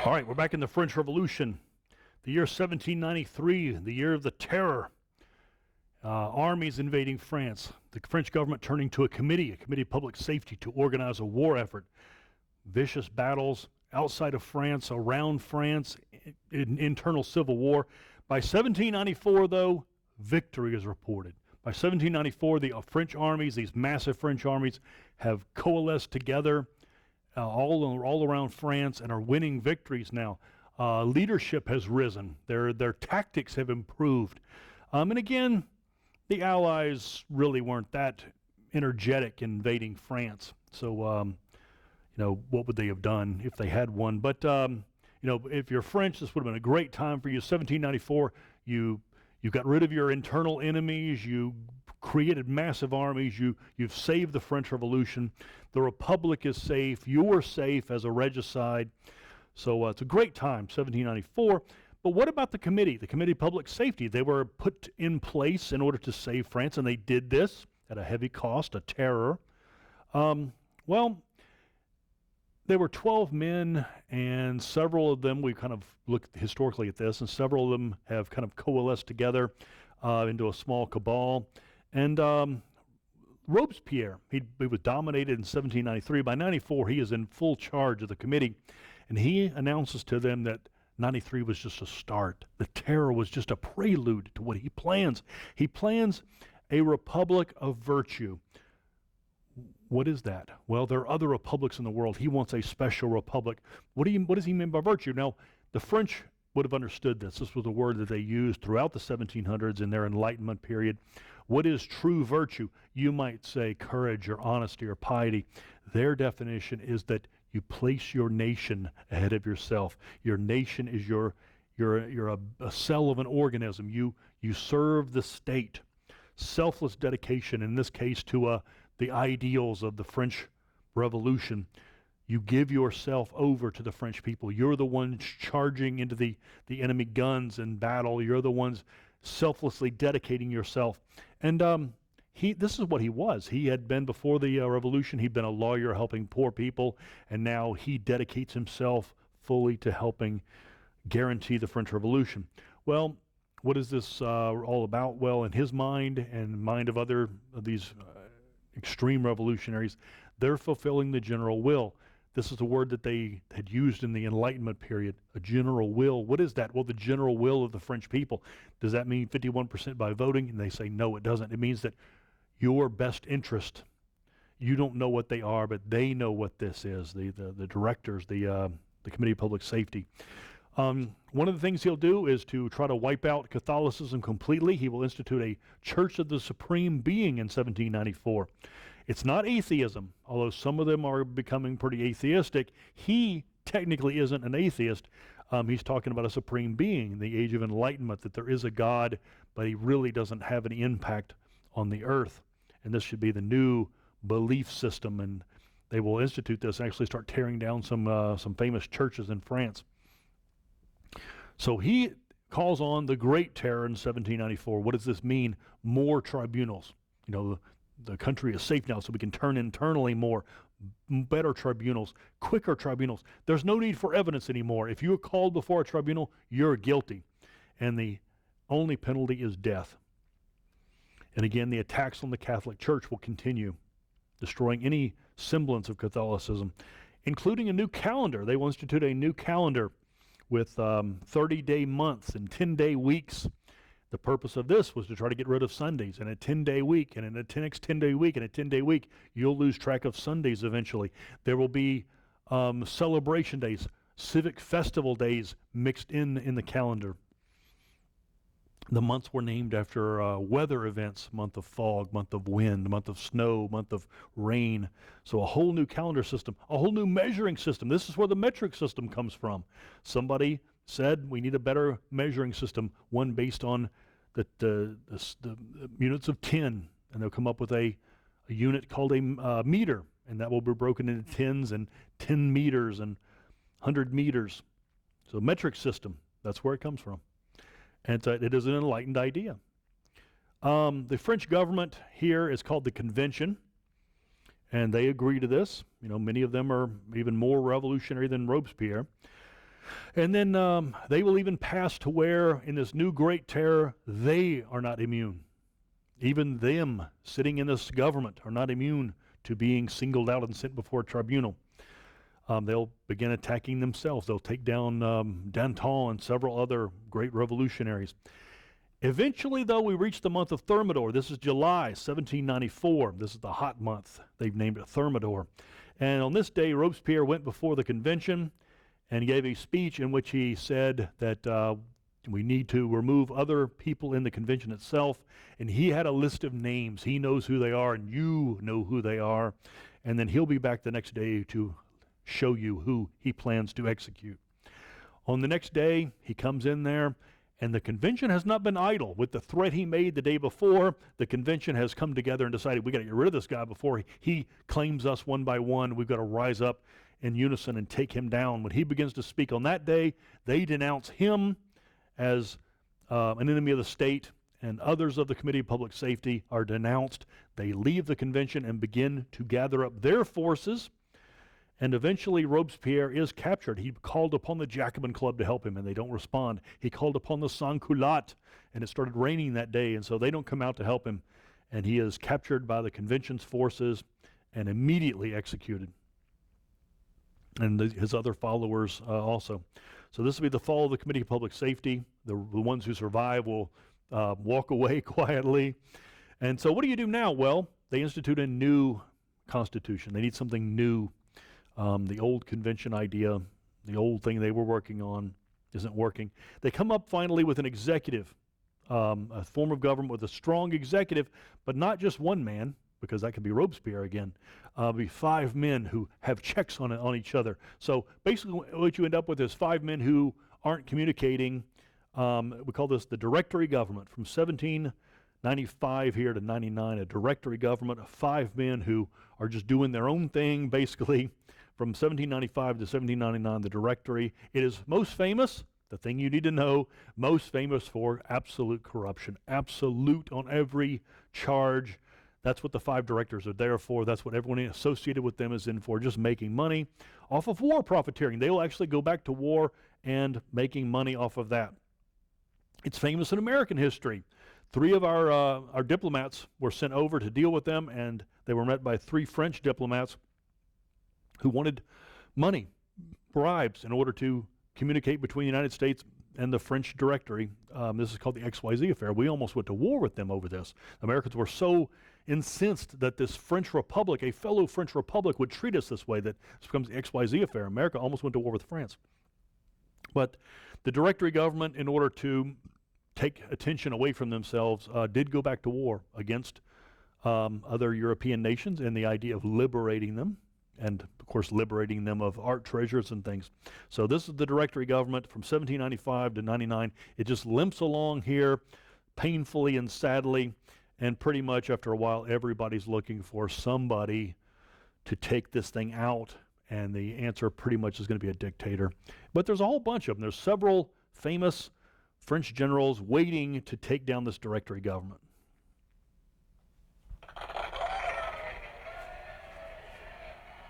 All right, we're back in the French Revolution. The year 1793, the year of the terror. Armies invading France. The French government turning to a committee of public safety, to organize a war effort. Vicious battles outside of France, around France, internal civil war. By 1794, though, victory is reported. By 1794, the French armies, these massive French armies, have coalesced together all around France and are winning victories now. Leadership has risen. Their tactics have improved. And again, the Allies really weren't that energetic in invading France. So, what would they have done if they had won? But, if you're French, this would have been a great time for you. 1794, you got rid of your internal enemies. You created massive armies. You've saved the French Revolution. The Republic is safe. You're safe as a regicide. So it's a great time, 1794. But what about the committee of public safety? They were put in place in order to save France, and they did this at a heavy cost, a terror. There were 12 men, and several of them, we kind of looked historically at this, and several of them have kind of coalesced together into a small cabal. And Robespierre, he was dominated in 1793. By 94, he is in full charge of the committee, and he announces to them that 93 was just a start. The terror was just a prelude to what he plans. He plans a republic of virtue. What is that? Well, there are other republics in the world. He wants a special republic. What does he mean by virtue? Now, the French would have understood this. This was a word that they used throughout the 1700s in their Enlightenment period. What is true virtue? You might say courage or honesty or piety. Their definition is that you place your nation ahead of yourself. Your nation is you're a cell of an organism. You serve the state. Selfless dedication, in this case, to the ideals of the French Revolution. You give yourself over to the French people. You're the ones charging into the enemy guns in battle. You're the ones selflessly dedicating yourself. And this is what he was. He had been, before the revolution, he'd been a lawyer helping poor people, and now he dedicates himself fully to helping guarantee the French Revolution. Well, what is this all about? Well, in his mind and mind of other of these extreme revolutionaries, they're fulfilling the general will. This is a word that they had used in the Enlightenment period, a general will. What is that? Well, the general will of the French people. Does that mean 51% by voting? And they say, no, it doesn't. It means that your best interest, you don't know what they are, but they know what this is, the directors, the Committee of Public Safety. One of the things he'll do is to try to wipe out Catholicism completely. He will institute a Church of the Supreme Being in 1794. It's not atheism, although some of them are becoming pretty atheistic. He technically isn't an atheist. He's talking about a supreme being, the age of enlightenment, that there is a God, but he really doesn't have any impact on the earth. And this should be the new belief system, and they will institute this and actually start tearing down some famous churches in France. So he calls on the Great Terror in 1794. What does this mean? More tribunals. The country is safe now, so we can turn internally more, better tribunals, quicker tribunals. There's no need for evidence anymore. If you are called before a tribunal, you're guilty. And the only penalty is death. And again, the attacks on the Catholic Church will continue, destroying any semblance of Catholicism, including a new calendar. They will institute a new calendar with 30-day months and 10-day weeks. The purpose of this was to try to get rid of Sundays. And a 10-day week, and in a next 10-day week, and a 10-day week, you'll lose track of Sundays eventually. There will be celebration days, civic festival days mixed in the calendar. The months were named after weather events: month of fog, month of wind, month of snow, month of rain. So a whole new calendar system, a whole new measuring system. This is where the metric system comes from. Somebody said we need a better measuring system, one based on the units of 10, and they'll come up with a unit called a meter, and that will be broken into tens and 10 meters and 100 meters. So metric system, that's where it comes from. And it is an enlightened idea. The French government here is called the Convention, and they agree to this. Many of them are even more revolutionary than Robespierre. And then they will even pass to where, in this new great terror, they are not immune. Even them, sitting in this government, are not immune to being singled out and sent before a tribunal. They'll begin attacking themselves. They'll take down Danton and several other great revolutionaries. Eventually, though, we reach the month of Thermidor. This is July 1794. This is the hot month. They've named it Thermidor. And on this day, Robespierre went before the convention and gave a speech in which he said that we need to remove other people in the convention itself. And he had a list of names. He knows who they are, and you know who they are. And then he'll be back the next day to show you who he plans to execute. On the next day, he comes in there, and the convention has not been idle. With the threat he made the day before, the convention has come together and decided we got to get rid of this guy before he claims us one by one. We've got to rise up in unison and take him down. When he begins to speak on that day, they denounce him as an enemy of the state, and others of the Committee of Public Safety are denounced. They leave the convention and begin to gather up their forces. And eventually Robespierre is captured. He called upon the Jacobin Club to help him, and they don't respond. He called upon the Sans-Culottes, and it started raining that day, and so they don't come out to help him. And he is captured by the convention's forces and immediately executed. And his other followers also. So this will be the fall of the Committee of Public Safety. The ones who survive will walk away quietly. And so what do you do now? Well, they institute a new constitution. They need something new. The old convention idea, the old thing they were working on, isn't working. They come up finally with an executive, a form of government with a strong executive, but not just one man, because that could be Robespierre again. Be 5 men who have checks on each other. So basically what you end up with is 5 men who aren't communicating. We call this the directory government. From 1795 here to 99, a directory government of 5 men who are just doing their own thing, basically. From 1795 to 1799, the directory. It is most famous, the thing you need to know, most famous for absolute corruption. Absolute on every charge. That's what the 5 directors are there for. That's what everyone associated with them is in for, just making money off of war profiteering. They will actually go back to war and making money off of that. It's famous in American history. 3 of our diplomats were sent over to deal with them, and they were met by 3 French diplomats who wanted money, bribes, in order to communicate between the United States and the French directory. This is called the XYZ affair. We almost went to war with them over this. Americans were so incensed that this French Republic, a fellow French Republic, would treat us this way that this becomes the XYZ affair. America almost went to war with France. But the directory government, in order to take attention away from themselves, did go back to war against other European nations, and the idea of liberating them, and of course liberating them of art treasures and things. So this is the directory government from 1795 to 99. It just limps along here painfully and sadly, and pretty much after a while everybody's looking for somebody to take this thing out, and the answer pretty much is going to be a dictator. But there's a whole bunch of them. There's several famous French generals waiting to take down this directory government.